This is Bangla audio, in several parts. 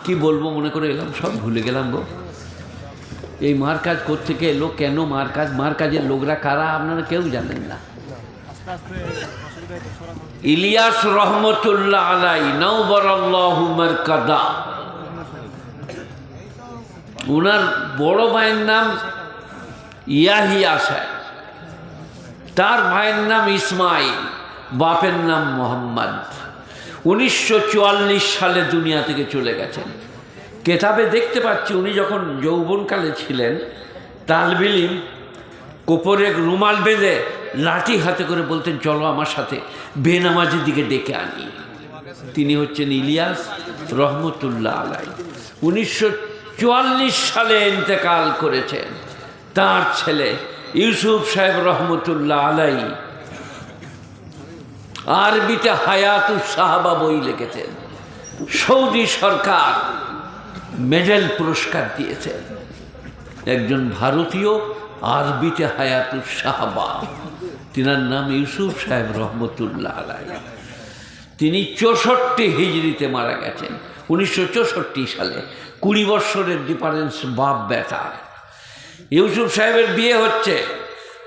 কি বলবো মনে করে এলাম, সব ভুলে গেলাম গো। এই মার কাজ কোত্থেকে এলো, কেন মার কাজের লোকরা কারা আপনারা কেউ জানেন না। ইলিয়াস রহমতুল্লাহ আলাই নওবরাল্লাহু মারকাদা, ওনার বড় ভাইয়ের নাম ইয়াহিয়া সাহেব, তার ভাইয়ের নাম ইসমাইল, বাপের নাম মোহাম্মদ। 1944 সালে দুনিয়া থেকে চলে গেছেন। কেতাবে দেখতে পাচ্ছি উনি যখন যৌবনকালে ছিলেন, তালবিল ইলম কোপরে রুমাল বেঁধে লাঠি হাতে করে বলতেন, চলো আমার সাথে বেনামাজির দিকে ডেকে আনি। তিনি হচ্ছেন ইলিয়াস রহমতুল্লাহ আলাই। 1944 সালে ইন্তেকাল করেছেন। তার ছেলে ইউসুফ সাহেব রহমতুল্লাহ আলাই আরবিতে হায়াতুস সাহাবা বই লিখেছেন। সৌদি সরকার মেডেল পুরস্কার দিয়েছেন। একজন ভারতীয় আরবিতে হায়াতুস সাহাবা, তিনার নাম ইউসুফ সাহেব রহমতুল্লাহ আলাই। তিনি 64 হিজরিতে মারা গেছেন, 1964 সালে। 20 বৎসরের ডিফারেন্স বাপ বেটা। ইউসুফ সাহেবের বিয়ে হচ্ছে,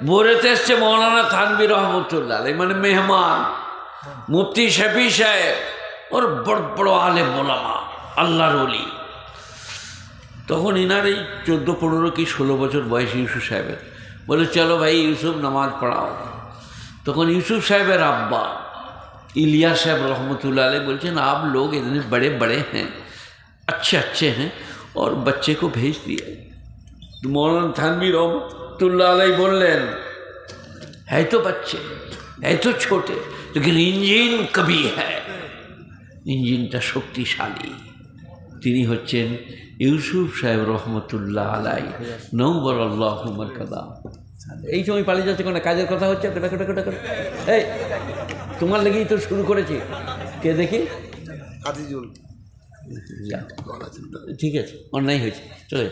বোরেতে এসছে মৌলানা থানভী রহমতুল্লাহ আলাই, মানে মেহমান। মুফতি শফি সাহেব ওর বড় বড় আলেম ওলামা, আল্লাহর ওলি। তখন ইনার এই 14-15 কি 16 বছর বয়স ইউসুফ সাহেবের। বলে চলো ভাই ইউসুফ নামাজ পড়াও। তখন ইউসুফ সাহেবের আব্বা इलियास साहब रहमतुल्लाह अलैह बोलते हैं आप लोग इतने बड़े बड़े हैं, अच्छे अच्छे हैं, और बच्चे को भेज दिया। तो मौलाना थानवी रहमतुल्लाह अलैह बोलें है तो बच्चे, है तो छोटे, लेकिन इंजिन कभी है, इंजिनটা শক্তিশালী। তিনি হচ্ছেন ইউসুফ সাহেব রহমতুল্লাহ আলাই নওবরাল্লাহু মারকাদা। এই সময় পালিয়ে যাচ্ছে কোনো কাজের কথা হচ্ছে, এই তোমার লেগেই তো শুরু করেছি। কে দেখি? আজিজুল। ঠিক আছে, অন্যায় হয়েছে, চলে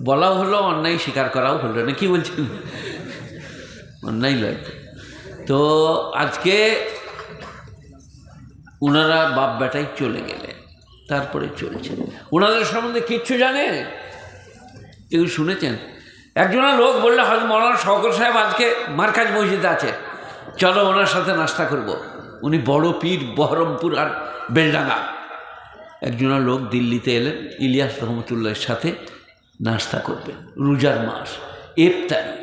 বলাও হলো, অন্যায় স্বীকার করাও হলো না। কি বলছেন? অন্যায় লয়। তো আজকে ওনারা বাপ বেটাই চলে গেলেন, তারপরে চলছে। ওনাদের সম্বন্ধে কিচ্ছু জানে? এগুলো শুনেছেন? একজনের লোক বললে হয়তো মৌলানা শওকত সাহেব আজকে মারকাজ মসজিদে আছে, চলো ওনার সাথে নাস্তা করব। উনি বড় পীর বহরমপুর আর বেলডাঙ্গা। একজনের লোক দিল্লিতে এলেন ইলিয়াস রহমতুল্লাহের সাথে নাস্তা করবেন, রোজার মাস, ইফতারি।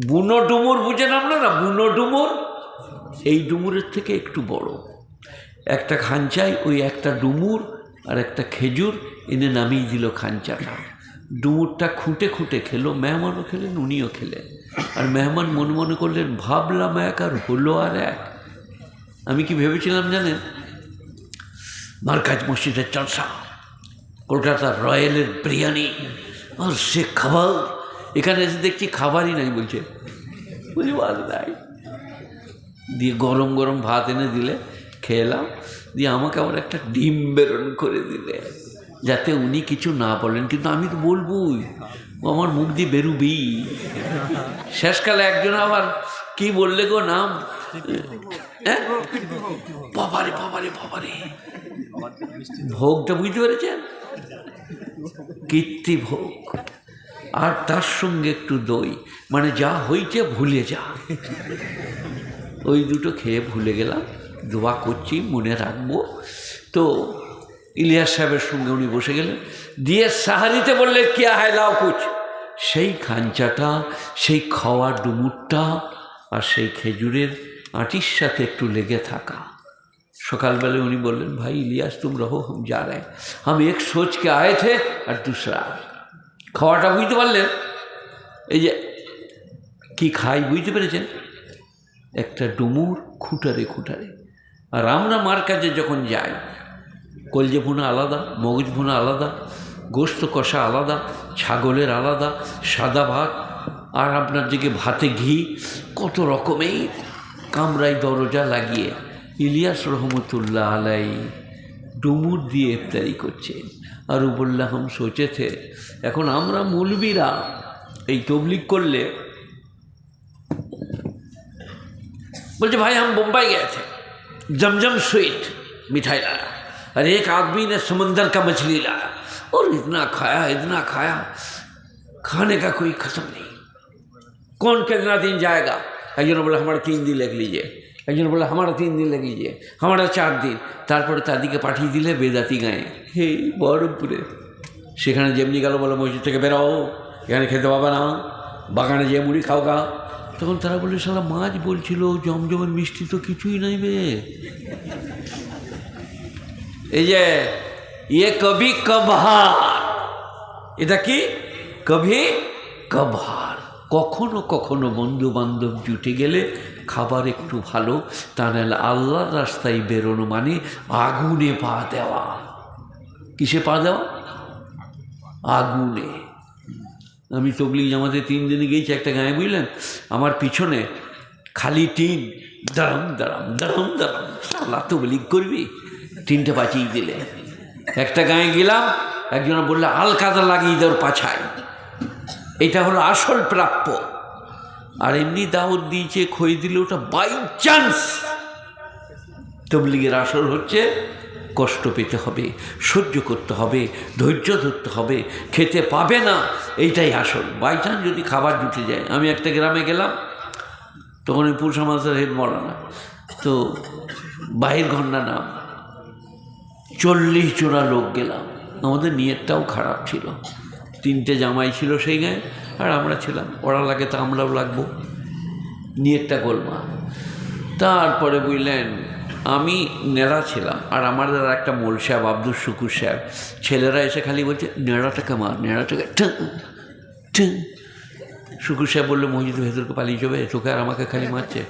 বুনো ডুমুর বুঝেন আপনারা? বুনো ডুমুর এই ডুমুরের থেকে একটু বড় একটা খাঞ্চায়, ওই একটা ডুমুর আর একটা খেজুর এনে নামিয়ে দিল খাঞ্চাটা। ডুমুরটা খুঁটে খুঁটে খেলো, মেহমানও খেলেন, উনিও খেলেন। আর মেহমান মনে মনে করলেন ভাবলাম এক আর হলো আর এক। আমি কি ভেবেছিলাম জানেন? মারকাজ মসজিদের জলসা, কলকাতার রয়্যালের বিরিয়ানি, আর সে খাবার। এখানে এসে দেখছি খাবারই নাই, বলছে বুঝি ভাত নাই। দিয়ে গরম গরম ভাত এনে দিলে, খেলাম। দিয়ে আমাকে আবার একটা ডিম বেরন করে দিলে, যাতে উনি কিছু না বলেন, কিন্তু আমি তো বলবই, আমার মুখ দিয়ে বেরুবি। শেষকালে একজন আবার কি বললে গো নাম, বাবারে বাবারে বাবারে, ভোগটা বুঝতে পেরেছেন? কীর্তি ভোগ, আর তার সঙ্গে একটু দই, মানে যা হয়েছে ভুলে যা। ওই দুটো খেয়ে ভুলে গেলাম, দোয়া করছি মনে রাখবো। তো ইলিয়াস সাহেবের সঙ্গে উনি বসে গেলেন, দিয়ে সাহারিতে বললে কিয়া হয় লাও কুচ। সেই খাঞ্চাটা, সেই খাওয়া ডুমুরটা আর সেই খেজুরের আটির সাথে একটু লেগে থাকা। সকালবেলায় উনি বললেন ভাই ইলিয়াস তুম রহো হাম যা রে, হাম এক সোচ কে আয়ে থে আর দুসরা। খাওয়াটা বুঝতে পারলেন? এই যে কি খাই বুঝতে পেরেছেন? একটা ডুমুর খুঁটারে খুঁটারে। আর আমরা মার কাজে যখন যাই, কলজে ভুনা আলাদা, মগজ ভুনা আলাদা, গোস্ত কষা আলাদা, ছাগলের আলাদা, সাদা ভাত, আর আপনার দিকে ভাতে ঘি, কত রকমের কামরাই দরজা লাগিয়ে ইলিয়াস রহমতুল্লাহ আলাই ডুমুর দিয়ে ইফতারি করছেন। আর বললাম হাম সোচে থে, এখন আমরা মৌলবীরা এই তবলিগ করলে বলছে ভাই हम मुंबई गए थे, जमजम स्वीट मिठाई लाया और एक आदमी ने समंदर का मछली लाया और इतना खाया, खाने का कोई खत्म नहीं। कौन कितना दिन जाएगा? एक जन बोला हमारा 3 दिन लग लीजिए, एक जन बोला हमारा 3 दिन लग लीजिए, हमारा 4 दिन। তারপরে তাদিকে পাঠিয়ে দিলে বেদাতি গায়ে, হে বহরমপুরে। সেখানে যেমনি গেল বলে মসজিদ থেকে বেরাও, এখানে খেতে পাবে না, বাগানে যেয়ে মুড়ি খাও গা। তখন তারা বললে শালা মাছ বলছিল, জমজমের মিষ্টি তো কিছুই নাই বে। এই যে ইয়ে কবি কভার, এটা কি কবি কভার। কখনো কখনো বন্ধু বান্ধব জুটে গেলে খাবার একটু ভালো, তা নাহলে আল্লাহর রাস্তায় বেরোনো মানে আগুনে পা দেওয়া। কিসে পা দেওয়া? আগুনে। আমি তবলিগ জামাতে 3 দিনে গিয়েছি একটা গায়ে, বুঝলেন, আমার পিছনে খালি টিন, দাঁড়াম দাঁড়াম দাঁড়াম দাঁড়াম, সালা তবলিগ করবি, টিনটা বাঁচিয়ে দিলে। একটা গায়ে গেলাম, একজন বললে আল কাদা লাগিয়ে দেওয়ার পাছায়, এটা হলো আসল প্রাপ্য। আর এমনি দাওয়াত দিয়েছে, খই দিলে ওটা বাই চান্স। তবলিগের আসল হচ্ছে কষ্ট পেতে হবে, সহ্য করতে হবে, ধৈর্য ধরতে হবে, খেতে পাবে না, এইটাই আসল। বাই চান্স যদি খাবার জুটে যায়। আমি একটা গ্রামে গেলাম, তখন ওই পুরুষ সমাজের হেড মৌলানা, তো বাহির ঘন্টা নাম 40 জোড়া লোক গেলাম। আমাদের নিয়তটাও খারাপ ছিল, 3টে জামাই ছিল সেই গায়ে, আর আমরা ছিলাম। ওরা লাগে তা আমরাও লাগবো, নিয়তটা গোলমা। তারপরে বুঝলেন আমি নেড়া ছিলাম, আর আমাদের একটা মোল সাহেব আব্দুল শুকুর সাহেব, ছেলেরা এসে খালি বলছে নেড়াটাকে মার, নেড়াটাকে ঠ্যাঁ। শুকুর সাহেব বললো মসজিদের ভেতরকে পালিয়ে যাবে, তোকে আর আমাকে খালি মারছে।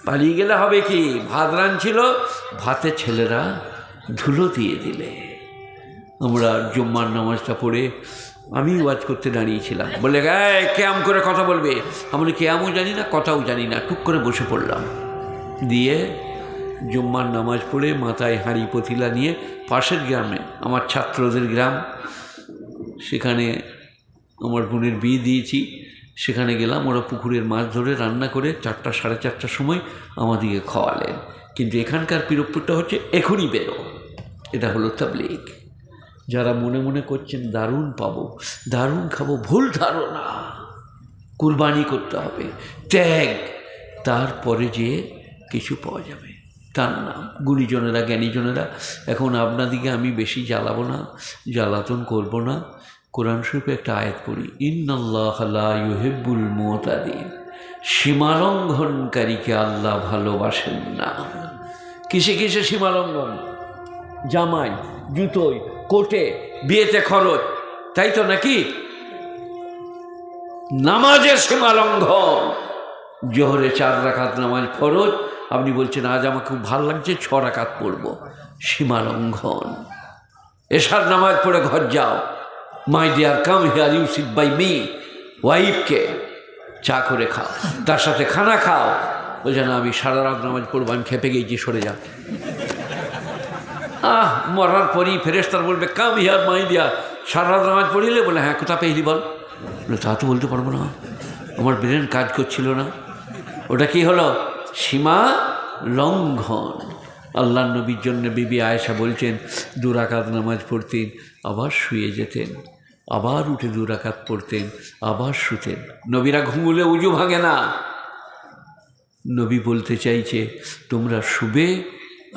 পালিয়ে গেলে হবে কি? ভাত রাঁধছিল, ভাতে ছেলেরা ধুলো দিয়ে দিলে। আমরা জুম্মার নামাজটা পড়ে আমি ওয়াজ করতে দাঁড়িয়েছিলাম, বলে গায়ে কেয়াম করে কথা বলবে। আমরা কেয়ামও জানি না, কথাও জানি না, টুক করে বসে পড়লাম। দিয়ে জুম্মার নামাজ পড়ে মাথায় হাঁড়ি পতিলা নিয়ে পাশের গ্রামে, আমার ছাত্রদের গ্রাম, সেখানে আমার বোনের বিয়ে দিয়েছি, সেখানে গেলাম। ওরা পুকুরের মাছ ধরে রান্না করে 4টা সাড়ে 4টার সময় আমাদেরকে খাওয়ালেন। কিন্তু এখানকার পিরোজপুরটা হচ্ছে এখনই বেরো, এটা হলো তাবলীগ। যারা মনে মনে করছেন দারুণ পাবো, দারুণ খাবো, ভুল ধারণা। কুরবানি করতে হবে, ত্যাগ, তারপরে যে কিছু পাওয়া যাবে, তার নাম। গুণীজনেরা, জ্ঞানীজনেরা, এখন আপনাদিকে আমি বেশি জ্বালাবো না, জ্বালাতন করব না। কোরআন শরীফে একটা আয়াত পড়ি, ইন্নাল্লাহা লা ইউহিব্বুল মুতাদিন, সীমালঙ্ঘনকারীকে আল্লাহ ভালোবাসেন না। কিসে কিসে সীমালঙ্ঘন? জামাই, জুতোয়, কোটে, বিয়েতে খরচ, তাই তো নাকি? নামাজের সীমালঙ্ঘন। জোহরে 4 রাকাত নামাজ ফরজ, আপনি বলছেন আজ আমার খুব ভালো লাগছে 6 রাকাত পড়ব, সীমালঙ্ঘন। এশার নামাজ পড়ে ঘর যাও, my dear come here, you sit by me. ওয়াইফকে চা করে খাও, তার সাথে খানা খাও। বলছে না আমি সারা রাত নামাজ পড়বো, আমি খেপে গিয়েছি, সরে যাও। মরার পরই ফেরেশতার বলবে কাম হিয়ার মাই ডিয়ার, সারা রাত নামাজ পড়িলে? বলে হ্যাঁ, কোথা পেয়েলি বল। বলে তা তো বলতে পারবো না, আমার ব্রেন কাজ করছিল না। ওটা কি হলো? সীমা লঙ্ঘন। আল্লাহ নবীর জন্য বিবি আয়েশা বলছেন 2 রাকাত নামাজ পড়তেন, আবার শুয়ে যেতেন, আবার উঠে 2 রাকাত পড়তেন, আবার শুতেন। নবীরা ঘুমুলে উজু ভাঙে না। নবী বলতে চাইছে তোমরা শুবে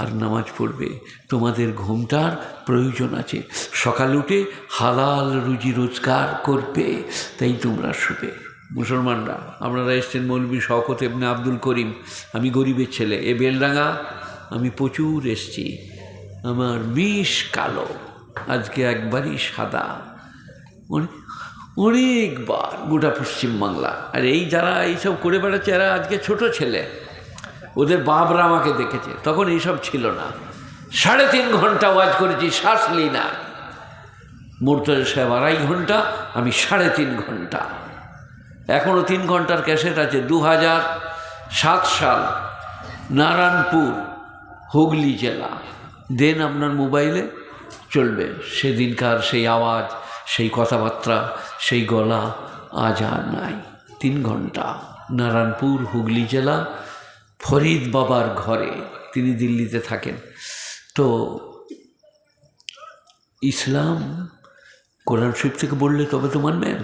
আর নামাজ পড়বে, তোমাদের ঘুমটার প্রয়োজন আছে, সকাল উঠে হালাল রুজি রোজগার করবে, তাই তোমরা শুবে। মুসলমানরা আপনারা এসছেন মৌলভী শওকত ইবনে আব্দুল করিম, আমি গরিবের ছেলে, এ বেলডাঙ্গা আমি প্রচুর এসছি, আমার বিষ কালো, আজকে একবারই সাদা, অনেকবার গোটা পশ্চিমবাংলা। আর এই যারা এইসব করে বেড়াচ্ছে এরা আজকে ছোট ছেলে, ওদের বাপরা আমাকে দেখেছে, তখন এইসব ছিল না। 3.5 ঘন্টা ওয়াজ করেছি, শ্বাস লি না। মুর্তজা সাহেব 2.5 ঘন্টা, আমি 3.5 ঘন্টা। এখনও 3 ঘন্টার ক্যাসেট আছে। 2007 সাল, নারায়ণপুর, হুগলি জেলা। দেন আপনার মোবাইলে চলবে, সেদিনকার সেই আওয়াজ, সেই কথাবার্তা, সেই গলা আজ আর নাই। 3 ঘন্টা, নারায়ণপুর, হুগলি জেলা, ফরিদ বাবার ঘরে। তিনি দিল্লিতে থাকেন। তো ইসলাম কোরআন শরীফ থেকে বললে তবে তো মানবেন।